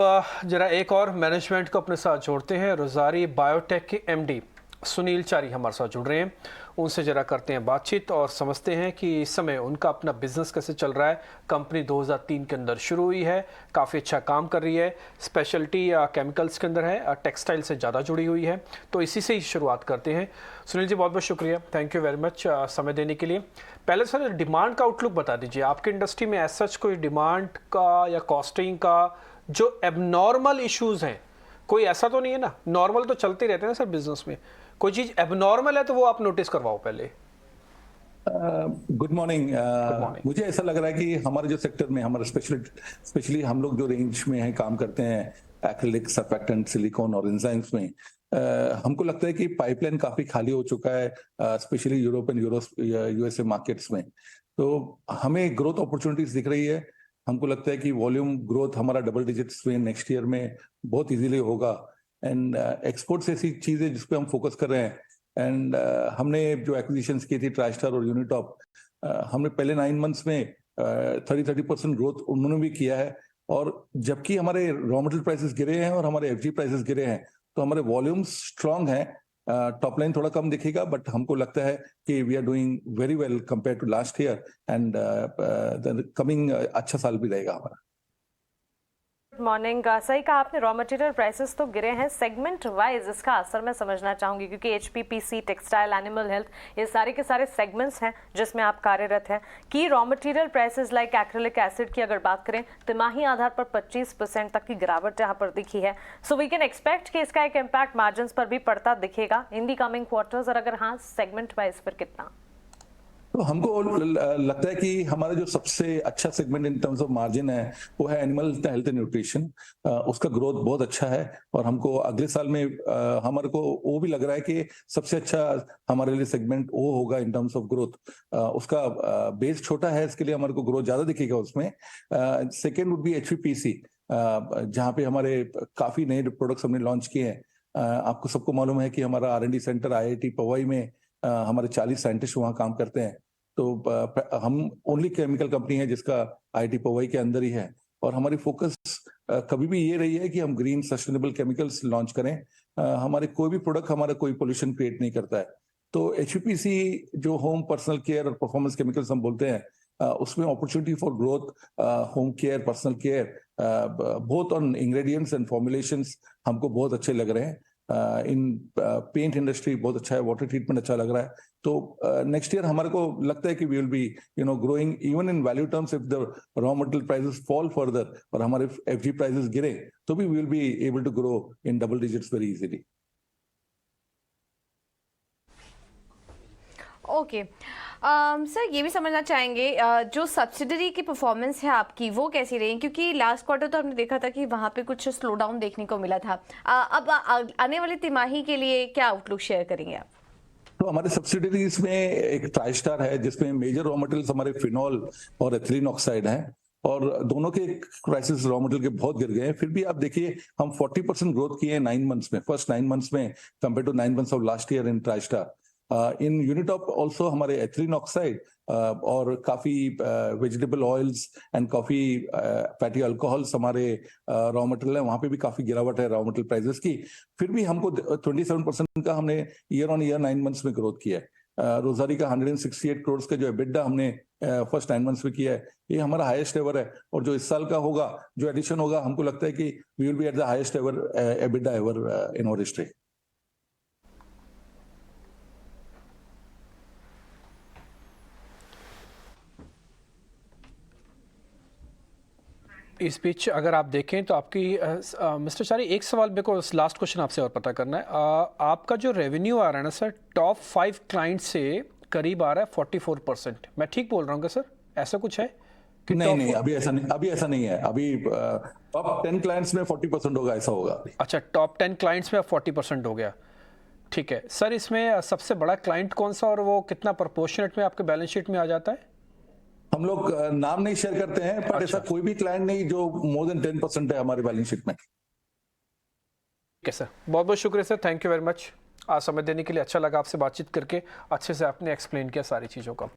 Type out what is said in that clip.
जरा एक और मैनेजमेंट को अपने साथ जोड़ते हैं। रोजारी बायोटेक के एमडी सुनील चारी हमारे साथ जुड़ रहे हैं। उनसे जरा करते हैं बातचीत और समझते हैं कि इस समय उनका अपना बिजनेस कैसे चल रहा है। कंपनी 2003 के अंदर शुरू हुई है, काफ़ी अच्छा काम कर रही है, स्पेशलिटी या केमिकल्स के अंदर है, टेक्सटाइल से ज़्यादा जुड़ी हुई है। तो इसी से ही शुरुआत करते हैं। सुनील जी, बहुत बहुत शुक्रिया, थैंक यू वेरी मच समय देने के लिए। पहले सर डिमांड का आउटलुक बता दीजिए। आपकी इंडस्ट्री में एज सच कोई डिमांड का या कॉस्टिंग का जो एबनॉर्मल इश्यूज हैं, कोई ऐसा तो नहीं है ना? नॉर्मल तो चलते रहते हैं सर बिजनेस में, कोई चीज एबनॉर्मल है तो वो आप नोटिस करवाओ पहले। Good morning. Good morning. मुझे ऐसा लग रहा है कि हमारे जो सेक्टर में हमारा स्पेशली हम लोग जो रेंज में है काम करते हैं, एक्रिलिक, सर्फेक्टेंट, सिलिकॉन और एंजाइम्स में, हमको लगता है कि पाइपलाइन काफी खाली हो चुका है, specially Europe and USA markets में। तो हमें ग्रोथ अपॉर्चुनिटीज दिख रही है। हमको लगता है कि वॉल्यूम ग्रोथ हमारा डबल डिजिट्स में नेक्स्ट ईयर में बहुत इजीली होगा। एंड एक्सपोर्ट्स ऐसी चीज है जिसपे हम फोकस कर रहे हैं। एंड हमने जो एक्विजिशंस की थी ट्राइस्टार और यूनिटॉप, हमने पहले 9 मंथ्स में 30% ग्रोथ उन्होंने भी किया है। और जबकि हमारे रॉ मटेरियल प्राइसेस गिरे हैं और हमारे एफजी प्राइसेस गिरे हैं, तो हमारे वॉल्यूम्स स्ट्रांग हैं। टॉप लाइन थोड़ा कम दिखेगा, बट हमको लगता है कि we are doing very well compare to last year. And coming अच्छा साल भी रहेगा हमारा। मॉर्निंग। सही कहा आपने, रॉ मटेरियल प्राइसेस तो गिरे हैं। सेगमेंट वाइज इसका असर मैं समझना चाहूंगी, क्योंकि एचपीपीसी, टेक्सटाइल, एनिमल हेल्थ, ये सारे के सारे सेगमेंट्स हैं जिसमें आप कार्यरत हैं। कि raw material prices like acrylic acid की अगर बात करें, तिमाही आधार पर 25% तक की गिरावट यहाँ पर दिखी है। सो वी कैन एक्सपेक्ट कि इसका एक इम्पैक्ट मार्जिन पर भी पड़ता दिखेगा इन दी कमिंग क्वार्टर्स, और अगर हाँ, सेगमेंट वाइज पर कितना? तो हमको लगता है कि हमारा जो सबसे अच्छा segment in terms of margin है वो है एनिमल हेल्थ एंड न्यूट्रिशन। उसका ग्रोथ बहुत अच्छा है और हमको अगले साल में हमारे को वो भी लग रहा है कि सबसे अच्छा हमारे लिए सेगमेंट वो होगा इन टर्म्स ऑफ ग्रोथ। उसका बेस छोटा है, इसके लिए हमारे को ग्रोथ ज्यादा दिखेगा उसमें। सेकेंड वुड बी एचपीपीसी, जहाँ पे हमारे काफी नए प्रोडक्ट्स हमने लॉन्च किए हैं। आपको सबको मालूम है कि हमारा आर&डी सेंटर आईआईटी पवई में हमारे 40 साइंटिस्ट वहाँ काम करते हैं। तो हम ओनली केमिकल कंपनी है जिसका आईआईटी पवई के अंदर ही है। और हमारी फोकस कभी भी ये रही है कि हम ग्रीन सस्टेनेबल केमिकल्स लॉन्च करें। हमारे कोई भी प्रोडक्ट हमारा कोई पोल्यूशन क्रिएट नहीं करता है। तो एचपीपीसी जो होम पर्सनल केयर और परफॉर्मेंस केमिकल्स हम बोलते हैं, उसमें opportunity for growth, home care, personal care, both on ingredients and formulations हमको बहुत अच्छे लग रहे हैं। इन पेंट इंडस्ट्री बहुत अच्छा है, वाटर ट्रीटमेंट अच्छा लग रहा है। तो नेक्स्ट ईयर हमारे को लगता है कि we will be growing even in value terms if the raw material prices fall further और हमारे एफजी प्राइसेस गिरे, तो भी we will be able to grow in double digits very easily. Okay sir, ये भी समझना चाहेंगे जो सब्सिडरी की परफॉर्मेंस है आपकी वो कैसी रही? क्योंकि लास्ट क्वार्टर तो हमने देखा था कि वहाँ पे कुछ स्लो डाउन देखने को मिला था। अब आने वाली तिमाही के लिए क्या आउटलुक शेयर करेंगे आप? तो हमारे सब्सिडरीज में एक ट्राइस्टार है जिसमें मेजर रॉ मटेरियल्स हमारे फिनॉल और एथिलीन ऑक्साइड हैं। और दोनों के प्राइसेस रॉ मटेरियल के बहुत गिर गए हैं। फिर भी आप देखिए, हम 40% ग्रोथ किए हैं 9 मंथ्स में, फर्स्ट 9 मंथ्स में compare to 9 months of last year in Tristar. In Unitop also हमारे एथिलीन ऑक्साइड और काफी वेजिटेबल ऑयल्स एंड काफी फैटी अल्कोहल्स हमारे रॉ मटेरियल है, वहां पे भी काफी गिरावट है रॉ मटेरियल प्राइसेस की। फिर भी हमको 27% का हमने ईयर ऑन ईयर 9 मंथ्स में ग्रोथ किया है। रोजारी का 168 करोड़ का जो एबिडा हमने फर्स्ट 9 मंथ्स में किया है, ये हमारा हाईएस्ट एवर है। और जो इस साल का होगा, जो एडिशन होगा, हमको लगता है कि we will be at the highest ever EBITDA ever in our history. इस बीच अगर आप देखें तो आपकी मिस्टर चारी, एक सवाल मेरे को लास्ट क्वेश्चन आपसे और पता करना है। आपका जो रेवेन्यू आ रहा है ना सर, टॉप 5 क्लाइंट से करीब आ रहा है 44%। मैं ठीक बोल रहा हूँ सर? ऐसा कुछ है कि नहीं, अभी ऐसा नहीं है। अभी टॉप 10 क्लाइंट्स में 40% होगा, ऐसा होगा। अच्छा, टॉप 10 क्लाइंट्स में 40% हो गया। ठीक है सर, इसमें सबसे बड़ा क्लाइंट कौन सा और वो कितना प्रोपोर्शनेट में आपके बैलेंस शीट में आ जाता है? हम लोग नाम नहीं शेयर करते हैं, पर अच्छा। ऐसा कोई भी क्लाइंट नहीं जो मोर देन 10% है हमारे बैलेंस शीट में। ठीक है सर, बहुत बहुत शुक्रिया sir, thank you very much. आज समय देने के लिए अच्छा लगा आपसे बातचीत करके, अच्छे से आपने एक्सप्लेन किया सारी चीज़ों का।